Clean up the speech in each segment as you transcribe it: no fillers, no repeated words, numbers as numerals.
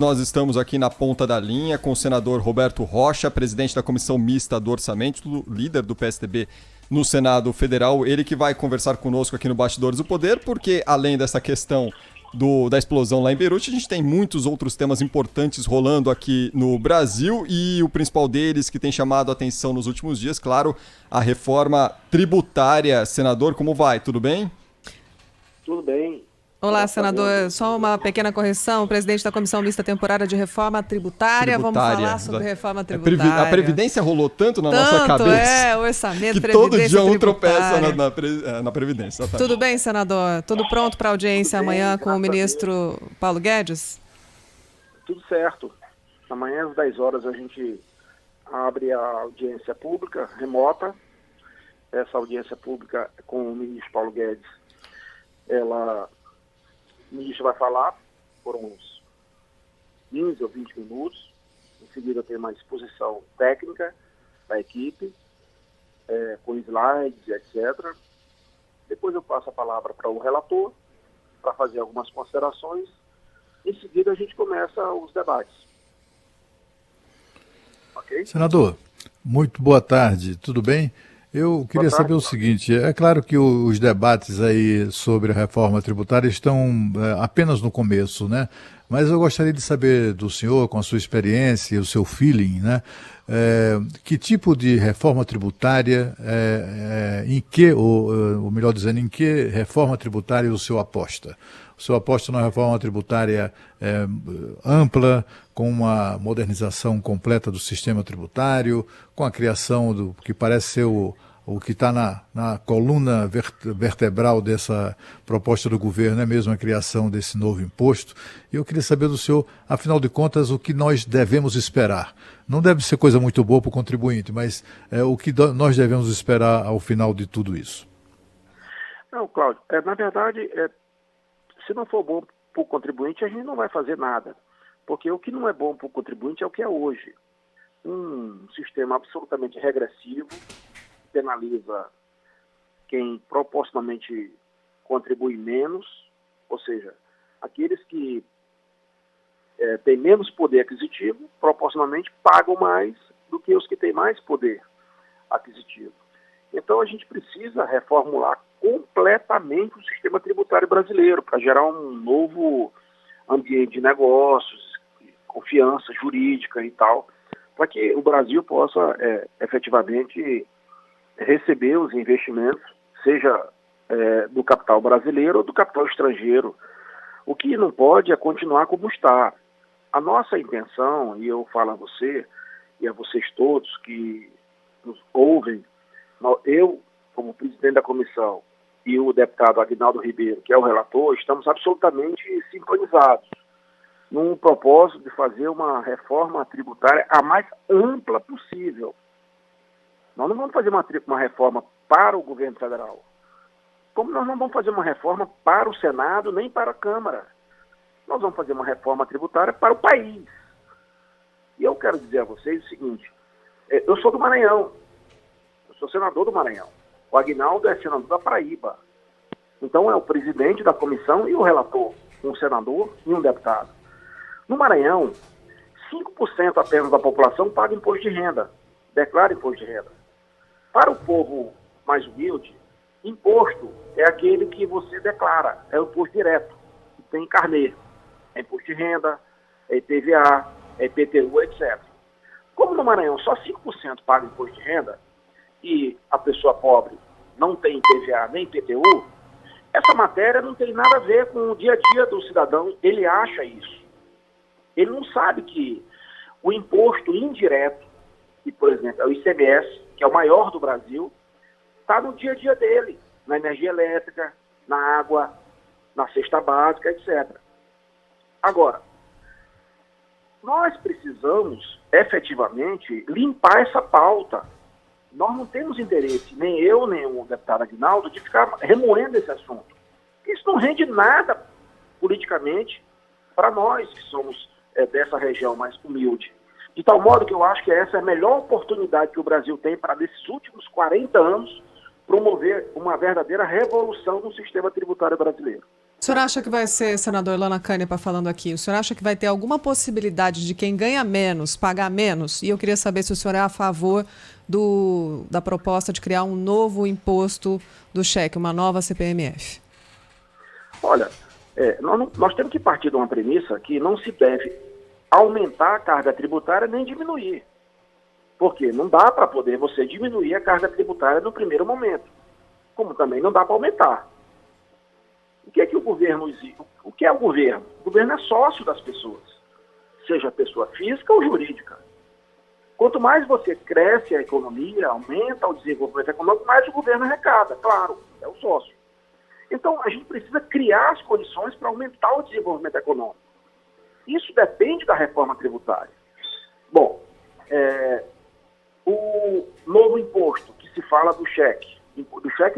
Nós estamos aqui na ponta da linha com o senador Roberto Rocha, presidente da Comissão Mista do Orçamento, líder do PSDB no Senado Federal. Ele que vai conversar conosco aqui no Bastidores do Poder, porque além dessa questão da explosão lá em Beirute, a gente tem muitos outros temas importantes rolando aqui no Brasil e o principal deles que tem chamado a atenção nos últimos dias, claro, a reforma tributária. Senador, como vai? Tudo bem? Tudo bem. Olá, senador. Só uma pequena correção. Presidente da Comissão Mista Temporária de Reforma Tributária. Vamos falar sobre reforma tributária. A Previdência rolou tanto na nossa cabeça. Orçamento, que Previdência todo dia um tropeça tributária. na Previdência. Tá? Tudo bem, senador? Tudo pronto para audiência amanhã com o ministro Paulo Guedes? Tudo certo. Amanhã às 10 horas a gente abre a audiência pública remota. Essa audiência pública com o ministro Paulo Guedes, o ministro vai falar por uns 15 ou 20 minutos. Em seguida tem uma exposição técnica da equipe, com slides, etc. Depois eu passo a palavra para o relator, para fazer algumas considerações. Em seguida a gente começa os debates. Ok? Senador, muito boa tarde, tudo bem? Eu queria saber o seguinte, é claro que os debates aí sobre a reforma tributária estão apenas no começo, né? Mas eu gostaria de saber do senhor, com a sua experiência, o seu feeling, né? Que tipo de reforma tributária, ou melhor dizendo, em que reforma tributária o senhor aposta? O senhor aposta numa reforma tributária ampla, com uma modernização completa do sistema tributário, com a criação do que parece ser o que está na coluna vertebral dessa proposta do governo, é mesmo a criação desse novo imposto. E eu queria saber do senhor, afinal de contas, o que nós devemos esperar. Não deve ser coisa muito boa para o contribuinte, mas o que nós devemos esperar ao final de tudo isso? Não, Cláudio, na verdade, se não for bom para o contribuinte, a gente não vai fazer nada. Porque o que não é bom para o contribuinte é o que é hoje. Um sistema absolutamente regressivo, penaliza quem proporcionalmente contribui menos, ou seja, aqueles que têm menos poder aquisitivo, proporcionalmente pagam mais do que os que têm mais poder aquisitivo. Então a gente precisa reformular completamente o sistema tributário brasileiro para gerar um novo ambiente de negócios, confiança jurídica e tal, para que o Brasil possa efetivamente receber os investimentos, seja do capital brasileiro ou do capital estrangeiro. O que não pode é continuar como está. A nossa intenção, e eu falo a você e a vocês todos que nos ouvem, eu, como presidente da comissão, e o deputado Aguinaldo Ribeiro, que é o relator, estamos absolutamente sincronizados num propósito de fazer uma reforma tributária a mais ampla possível. Nós não vamos fazer uma reforma para o governo federal, como nós não vamos fazer uma reforma para o Senado nem para a Câmara. Nós vamos fazer uma reforma tributária para o país. E eu quero dizer a vocês o seguinte, eu sou do Maranhão, eu sou senador do Maranhão, o Aguinaldo é senador da Paraíba. Então é o presidente da comissão e o relator, um senador e um deputado. No Maranhão, 5% apenas da população paga imposto de renda, declara imposto de renda. Para o povo mais humilde, imposto é aquele que você declara, é o imposto direto, que tem carnê. É imposto de renda, é IPVA, é IPTU, etc. Como no Maranhão só 5% paga imposto de renda, e a pessoa pobre não tem IPVA nem IPTU, essa matéria não tem nada a ver com o dia a dia do cidadão, ele acha isso. Ele não sabe que o imposto indireto, que, por exemplo, é o ICMS, que é o maior do Brasil, está no dia a dia dele, na energia elétrica, na água, na cesta básica, etc. Agora, nós precisamos, efetivamente, limpar essa pauta. Nós não temos interesse, nem eu, nem o deputado Aguinaldo, de ficar remoendo esse assunto. Isso não rende nada politicamente para nós que somos dessa região mais humilde. De tal modo que eu acho que essa é a melhor oportunidade que o Brasil tem para, nesses últimos 40 anos, promover uma verdadeira revolução no sistema tributário brasileiro. O senhor acha que vai ser, senador Lana Canepa falando aqui, o senhor acha que vai ter alguma possibilidade de quem ganha menos pagar menos? E eu queria saber se o senhor é a favor da proposta de criar um novo imposto do cheque, uma nova CPMF. Olha, nós temos que partir de uma premissa que não se deve aumentar a carga tributária nem diminuir. Porque não dá para poder você diminuir a carga tributária no primeiro momento, como também não dá para aumentar. O que é que o governo exige? O que é o governo? O governo é sócio das pessoas, seja pessoa física ou jurídica. Quanto mais você cresce a economia, aumenta o desenvolvimento econômico, mais o governo arrecada, claro, é o sócio. Então, a gente precisa criar as condições para aumentar o desenvolvimento econômico. Isso depende da reforma tributária. Bom, o novo imposto que se fala do cheque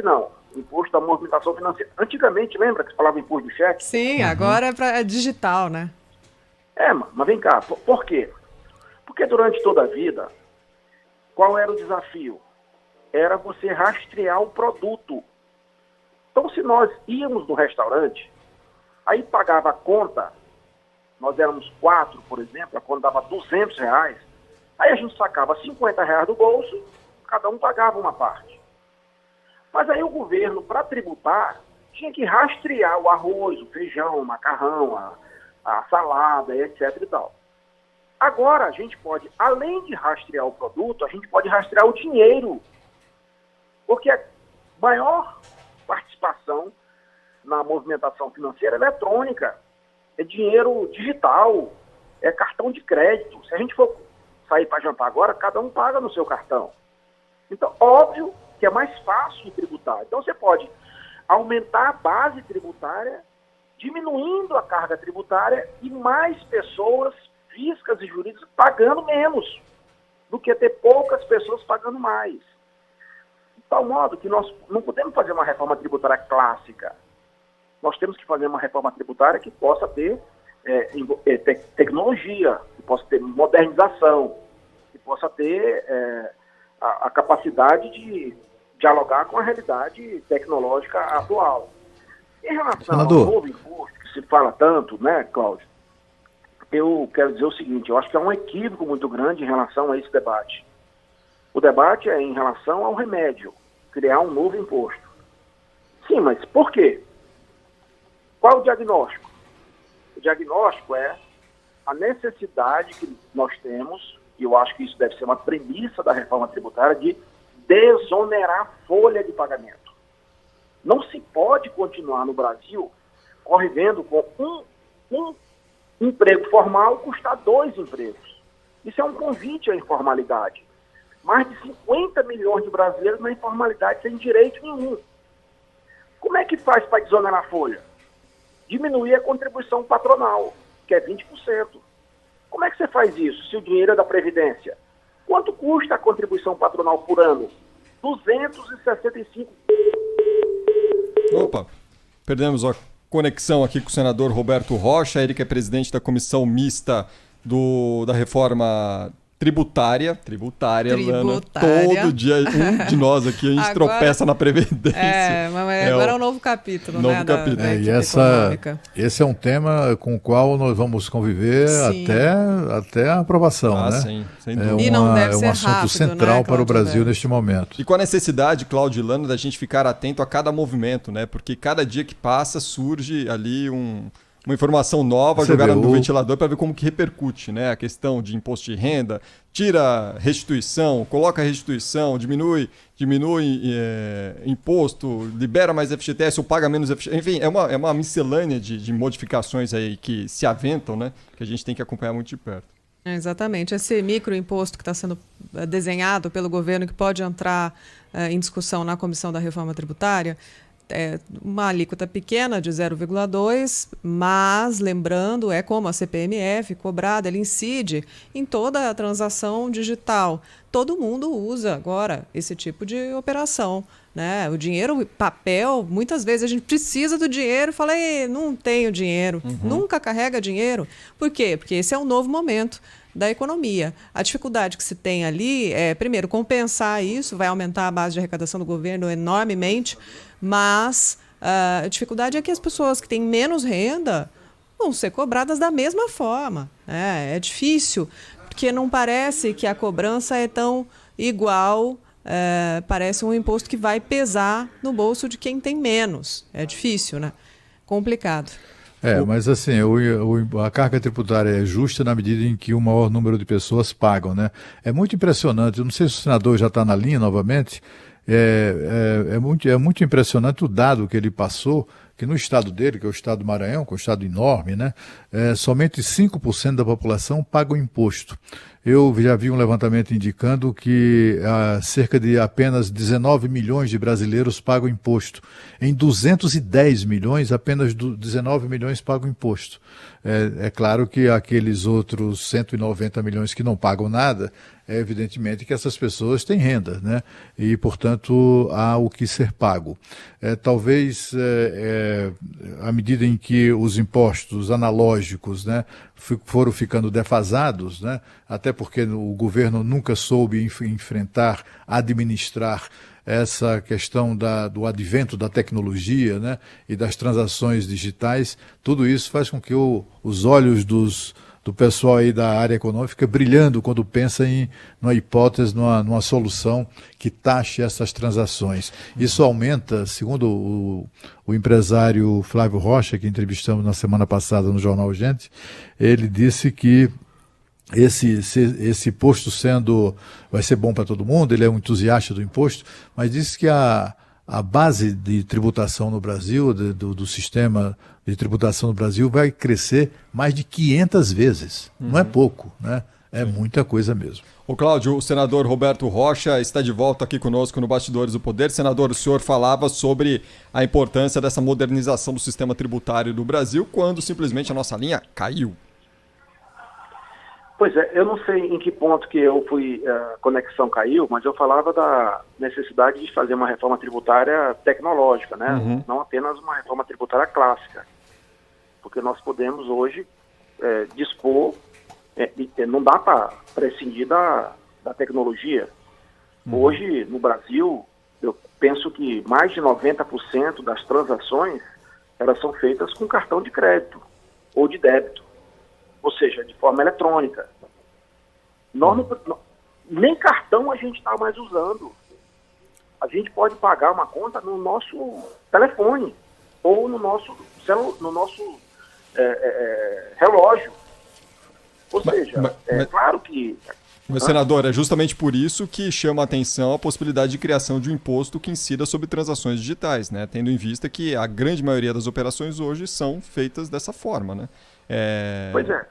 não, imposto da movimentação financeira. Antigamente, lembra que se falava imposto do cheque? Sim, agora é digital, né? Mas vem cá, por quê? Porque durante toda a vida, qual era o desafio? Era você rastrear o produto. Então, se nós íamos no restaurante, aí pagava a conta, nós éramos 4, por exemplo, a conta dava R$200, aí a gente sacava R$50 do bolso, cada um pagava uma parte. Mas aí o governo, para tributar, tinha que rastrear o arroz, o feijão, o macarrão, a salada, etc. e tal. Agora a gente pode, além de rastrear o produto, a gente pode rastrear o dinheiro. Porque a maior participação na movimentação financeira eletrônica é dinheiro digital, é cartão de crédito. Se a gente for sair para jantar agora, cada um paga no seu cartão. Então, óbvio que é mais fácil de tributar. Então, você pode aumentar a base tributária, diminuindo a carga tributária e mais pessoas físicas e jurídicas pagando menos do que ter poucas pessoas pagando mais. De tal modo que nós não podemos fazer uma reforma tributária clássica. Nós temos que fazer uma reforma tributária que possa ter tecnologia, que possa ter modernização, que possa ter a capacidade de dialogar com a realidade tecnológica atual. Em relação ao novo imposto, que se fala tanto, né, Cláudio, eu quero dizer o seguinte, eu acho que há um equívoco muito grande em relação a esse debate. O debate é em relação ao remédio, criar um novo imposto. Sim, mas por quê? Qual o diagnóstico? O diagnóstico é a necessidade que nós temos, e eu acho que isso deve ser uma premissa da reforma tributária, de desonerar a folha de pagamento. Não se pode continuar no Brasil convivendo com um emprego formal custar 2 empregos. Isso é um convite à informalidade. Mais de 50 milhões de brasileiros na informalidade sem direito nenhum. Como é que faz para desonerar a folha? Diminuir a contribuição patronal, que é 20%. Como é que você faz isso se o dinheiro é da Previdência? Quanto custa a contribuição patronal por ano? 265. Opa, perdemos a conexão aqui com o senador Roberto Rocha, ele que é presidente da comissão mista da reforma tributária, Lana. Todo dia um de nós aqui, a gente agora, tropeça na Previdência. Mas agora é um novo capítulo, novo capítulo. Esse é um tema com o qual nós vamos conviver até a aprovação, né? Sim, sem dúvida. E não deve ser um assunto rápido, central, né, para o Brasil neste momento. E com a necessidade, Cláudio e Lana, da gente ficar atento a cada movimento, né? Porque cada dia que passa surge ali uma informação nova jogada no ventilador para ver como que repercute, né? A questão de imposto de renda, tira restituição, coloca restituição, diminui imposto, libera mais FGTS ou paga menos FGTS. Enfim, é uma miscelânea de modificações aí que se aventam, né? Que a gente tem que acompanhar muito de perto. Exatamente. Esse microimposto que está sendo desenhado pelo governo, que pode entrar em discussão na Comissão da Reforma Tributária, uma alíquota pequena de 0,2, mas, lembrando, é como a CPMF cobrada, ele incide em toda a transação digital. Todo mundo usa agora esse tipo de operação, né? O dinheiro, papel, muitas vezes a gente precisa do dinheiro e fala, não tenho dinheiro, nunca carrega dinheiro. Por quê? Porque esse é um novo momento da economia. A dificuldade que se tem ali é, primeiro, compensar isso, vai aumentar a base de arrecadação do governo enormemente, mas A dificuldade é que as pessoas que têm menos renda vão ser cobradas da mesma forma. É difícil, porque não parece que a cobrança é tão igual, parece um imposto que vai pesar no bolso de quem tem menos. É difícil, né? Complicado. Mas assim, a carga tributária é justa na medida em que o maior número de pessoas pagam, né? É muito impressionante, eu não sei se o senador já está na linha novamente, é muito impressionante o dado que ele passou, que no estado dele, que é o estado do Maranhão, que é um estado enorme, né? Somente 5% da população paga o imposto. Eu já vi um levantamento indicando que cerca de apenas 19 milhões de brasileiros pagam imposto. Em 210 milhões, apenas 19 milhões pagam imposto. É claro que aqueles outros 190 milhões que não pagam nada, é evidentemente que essas pessoas têm renda, né? E, portanto, há o que ser pago. Talvez, à medida em que os impostos analógicos, né, foram ficando defasados, né? Até porque o governo nunca soube enfrentar, administrar essa questão do advento da tecnologia, né, e das transações digitais, tudo isso faz com que os olhos do pessoal aí da área econômica brilhando quando pensa numa hipótese, numa solução que taxe essas transações. Isso aumenta, segundo o empresário Flávio Rocha, que entrevistamos na semana passada no Jornal Gente, ele disse que esse imposto vai ser bom para todo mundo, ele é um entusiasta do imposto, mas disse que a base de tributação no Brasil, do sistema de tributação no Brasil, vai crescer mais de 500 vezes. Não é pouco, né? É muita coisa mesmo. Ô Cláudio, o senador Roberto Rocha está de volta aqui conosco no Bastidores do Poder. Senador, o senhor falava sobre a importância dessa modernização do sistema tributário do Brasil quando simplesmente a nossa linha caiu. Pois é, eu não sei em que ponto que a conexão caiu, mas eu falava da necessidade de fazer uma reforma tributária tecnológica, né? Uhum. Não apenas uma reforma tributária clássica. Porque nós podemos hoje dispor, não dá para prescindir da tecnologia. Uhum. Hoje, no Brasil, eu penso que mais de 90% das transações, elas são feitas com cartão de crédito ou de débito. Ou seja, de forma eletrônica. Nem cartão a gente está mais usando. A gente pode pagar uma conta no nosso telefone ou no nosso relógio. Ou seja, claro que... Mas, senador, é justamente por isso que chama a atenção a possibilidade de criação de um imposto que incida sobre transações digitais, né? Tendo em vista que a grande maioria das operações hoje são feitas dessa forma, né? Pois é.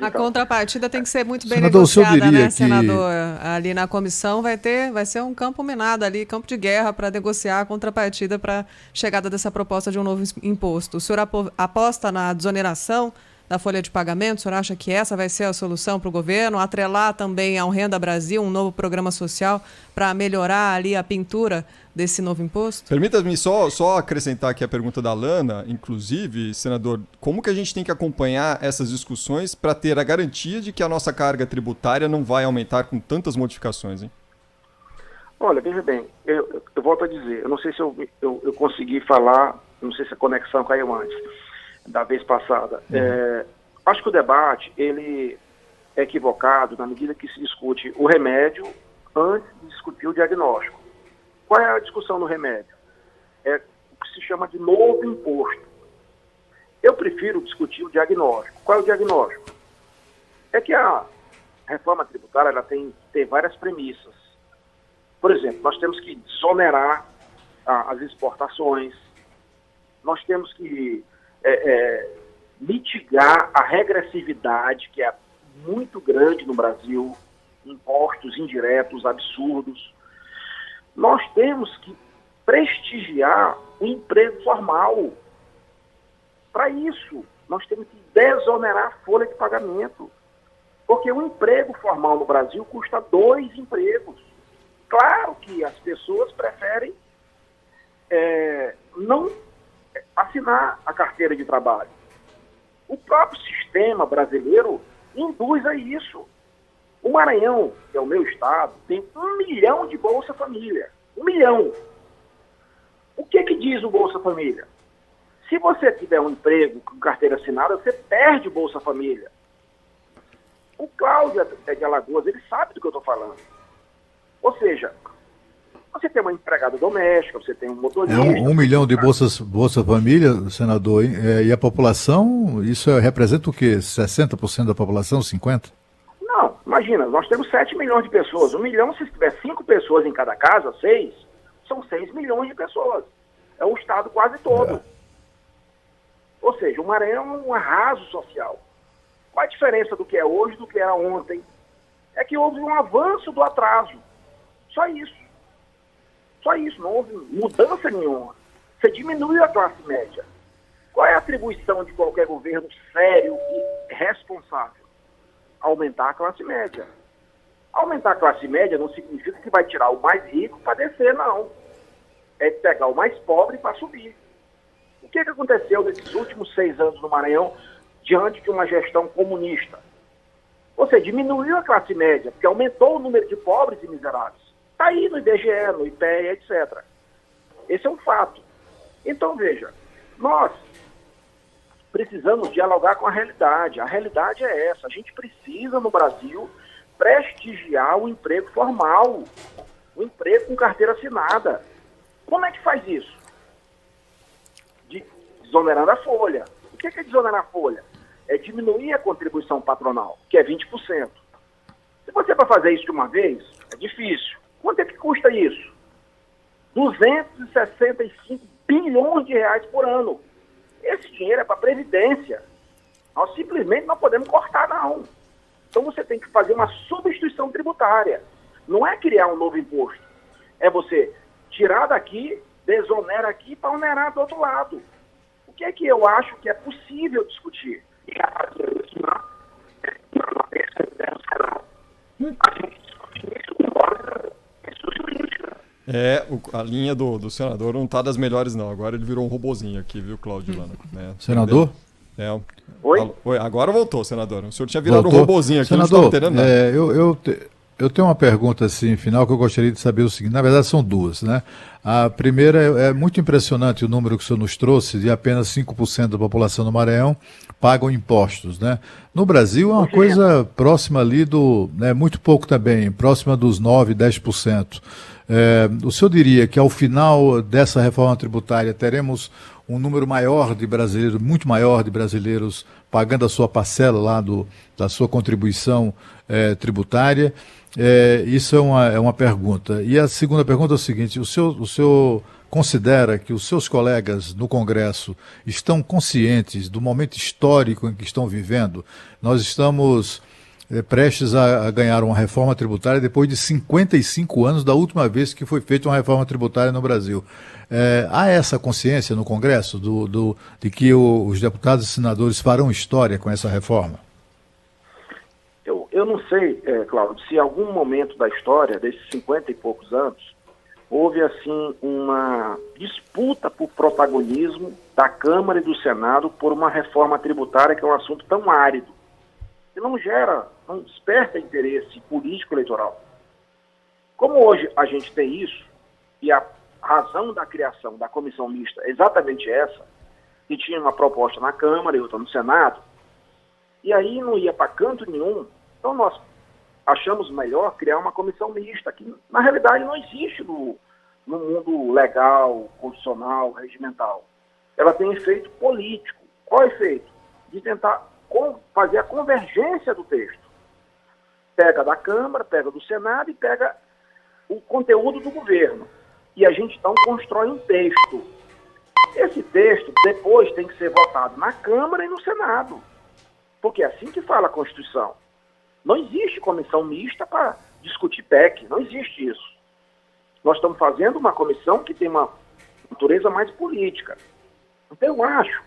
A contrapartida tem que ser muito bem senador, negociada, né, senador? Ali na comissão vai ser um campo minado ali, campo de guerra para negociar a contrapartida para a chegada dessa proposta de um novo imposto. O senhor aposta na desoneração da folha de pagamento? O senhor acha que essa vai ser a solução para o governo? Atrelar também ao Renda Brasil, um novo programa social para melhorar ali a pintura desse novo imposto? Permita-me só acrescentar aqui a pergunta da Lana, inclusive, senador, como que a gente tem que acompanhar essas discussões para ter a garantia de que a nossa carga tributária não vai aumentar com tantas modificações, hein? Olha, veja bem, eu volto a dizer, eu não sei se eu consegui falar, não sei se a conexão caiu antes da vez passada. Acho que o debate, ele é equivocado na medida que se discute o remédio antes de discutir o diagnóstico. Qual é a discussão no remédio? É o que se chama de novo imposto. Eu prefiro discutir o diagnóstico. Qual é o diagnóstico? É que a reforma tributária ela tem várias premissas. Por exemplo, nós temos que desonerar as exportações, nós temos que mitigar a regressividade, que é muito grande no Brasil, impostos indiretos absurdos. Nós temos que prestigiar o emprego formal. Para isso, nós temos que desonerar a folha de pagamento. Porque o emprego formal no Brasil custa 2 empregos. Claro que as pessoas preferem não assinar a carteira de trabalho. O próprio sistema brasileiro induz a isso. O Maranhão, que é o meu estado, tem 1 milhão de Bolsa Família. 1 milhão. O que diz o Bolsa Família? Se você tiver um emprego com carteira assinada, você perde o Bolsa Família. O Cláudio é de Alagoas, ele sabe do que eu estou falando. Ou seja, você tem uma empregada doméstica, você tem um motorista... 1 milhão de Bolsa Família, senador, e a população, isso representa o quê? 60% da população, 50%? Não, imagina, nós temos 7 milhões de pessoas. 1 milhão, se tiver 5 pessoas em cada casa, 6, são 6 milhões de pessoas. É o estado quase todo. Ou seja, o Maranhão é um arraso social. Qual a diferença do que é hoje do que era ontem? É que houve um avanço do atraso. Só isso. Só isso, não houve mudança nenhuma. Você diminuiu a classe média. Qual é a atribuição de qualquer governo sério e responsável? Aumentar a classe média. Aumentar a classe média não significa que vai tirar o mais rico para descer, não. É pegar o mais pobre para subir. O que aconteceu nesses últimos 6 anos no Maranhão diante de uma gestão comunista? Você diminuiu a classe média, porque aumentou o número de pobres e miseráveis. Está aí no IBGE, no IPEA, etc. Esse é um fato. Então, veja, nós precisamos dialogar com a realidade. A realidade é essa. A gente precisa, no Brasil, prestigiar o emprego formal, o emprego com carteira assinada. Como é que faz isso? Desonerando a folha. O que é desonerar a folha? É diminuir a contribuição patronal, que é 20%. Se você vai fazer isso de uma vez, é difícil. Quanto é que custa isso? 265 bilhões de reais por ano. Esse dinheiro é para a Previdência. Nós simplesmente não podemos cortar, não. Então você tem que fazer uma substituição tributária. Não é criar um novo imposto. É você tirar daqui, desonera aqui para onerar do outro lado. O que é que eu acho que é possível discutir? E já fazer isso na terceira Senado. A gente discute isso com a linha do senador não tá das melhores, não. Agora ele virou um robozinho aqui, viu, Cláudio Lana? Senador? Oi? Agora voltou, senador. O senhor tinha virado um robozinho aqui, senador, não estava entendendo nada. Eu tenho uma pergunta assim, final, que eu gostaria de saber o seguinte. Na verdade, são duas, né? A primeira é muito impressionante o número que o senhor nos trouxe, de apenas 5% da população do Maranhão pagam impostos, né? No Brasil é uma coisa próxima ali muito pouco também, próxima dos 9%, 10%. O senhor diria que ao final dessa reforma tributária teremos um número maior de brasileiros, muito maior de brasileiros pagando a sua parcela lá da sua contribuição tributária? Isso é uma pergunta. E a segunda pergunta é o seguinte: o senhor considera que os seus colegas no Congresso estão conscientes do momento histórico em que estão vivendo? Nós estamos prestes a ganhar uma reforma tributária depois de 55 anos da última vez que foi feita uma reforma tributária no Brasil. Há essa consciência no Congresso de que os deputados e senadores farão história com essa reforma? Eu não sei, Cláudio, se em algum momento da história, desses 50 e poucos anos, houve assim uma disputa por protagonismo da Câmara e do Senado por uma reforma tributária que é um assunto tão árido, que não desperta interesse político eleitoral. Como hoje a gente tem isso, e a razão da criação da comissão mista é exatamente essa, que tinha uma proposta na Câmara e outra no Senado, e aí não ia para canto nenhum, então nós achamos melhor criar uma comissão mista, que na realidade não existe no mundo legal, constitucional, regimental. Ela tem efeito político. Qual é o efeito? De tentar fazer a convergência do texto. Pega da Câmara, pega do Senado e pega o conteúdo do governo. E a gente então constrói um texto. Esse texto depois tem que ser votado na Câmara e no Senado. Porque é assim que fala a Constituição. Não existe comissão mista para discutir PEC, não existe isso. Nós estamos fazendo uma comissão que tem uma natureza mais política. Então eu acho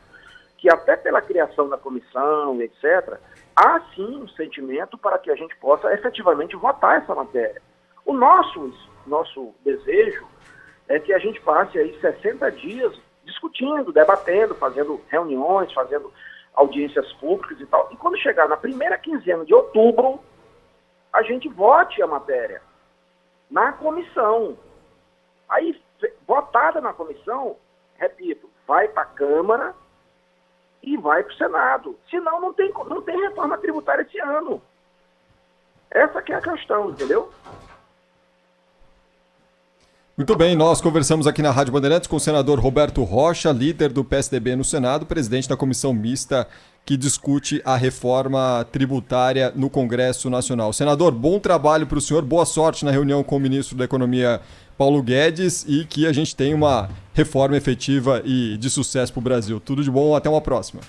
que até pela criação da comissão, etc., há sim um sentimento para que a gente possa efetivamente votar essa matéria. O nosso desejo é que a gente passe aí 60 dias discutindo, debatendo, fazendo reuniões, fazendo audiências públicas e tal. E quando chegar na primeira quinzena de outubro, a gente vote a matéria na comissão. Aí votada na comissão, repito, vai para a Câmara e vai para o Senado. Senão não tem reforma tributária esse ano. Essa que é a questão, entendeu? Muito bem, nós conversamos aqui na Rádio Bandeirantes com o senador Roberto Rocha, líder do PSDB no Senado, presidente da comissão mista que discute a reforma tributária no Congresso Nacional. Senador, bom trabalho para o senhor, boa sorte na reunião com o ministro da Economia, Paulo Guedes, e que a gente tenha uma reforma efetiva e de sucesso para o Brasil. Tudo de bom, até uma próxima.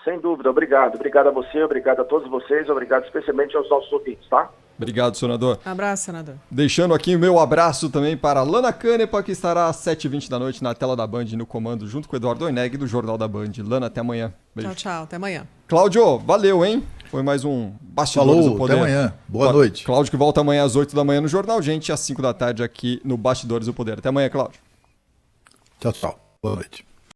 Sem dúvida, obrigado. Obrigado a você, obrigado a todos vocês, obrigado especialmente aos nossos ouvintes, tá? Obrigado, senador. Abraço, senador. Deixando aqui o meu abraço também para a Lana Canepa, que estará às 7h20 da noite na tela da Band, no comando, junto com o Eduardo Oineg, do Jornal da Band. Lana, até amanhã. Beijo. Tchau, tchau. Até amanhã. Cláudio, valeu, hein? Foi mais um Bastidores do Poder. Até amanhã. Boa noite. Cláudio que volta amanhã às 8 da manhã no Jornal, gente, às 5 da tarde aqui no Bastidores do Poder. Até amanhã, Cláudio. Tchau, tchau. Boa noite.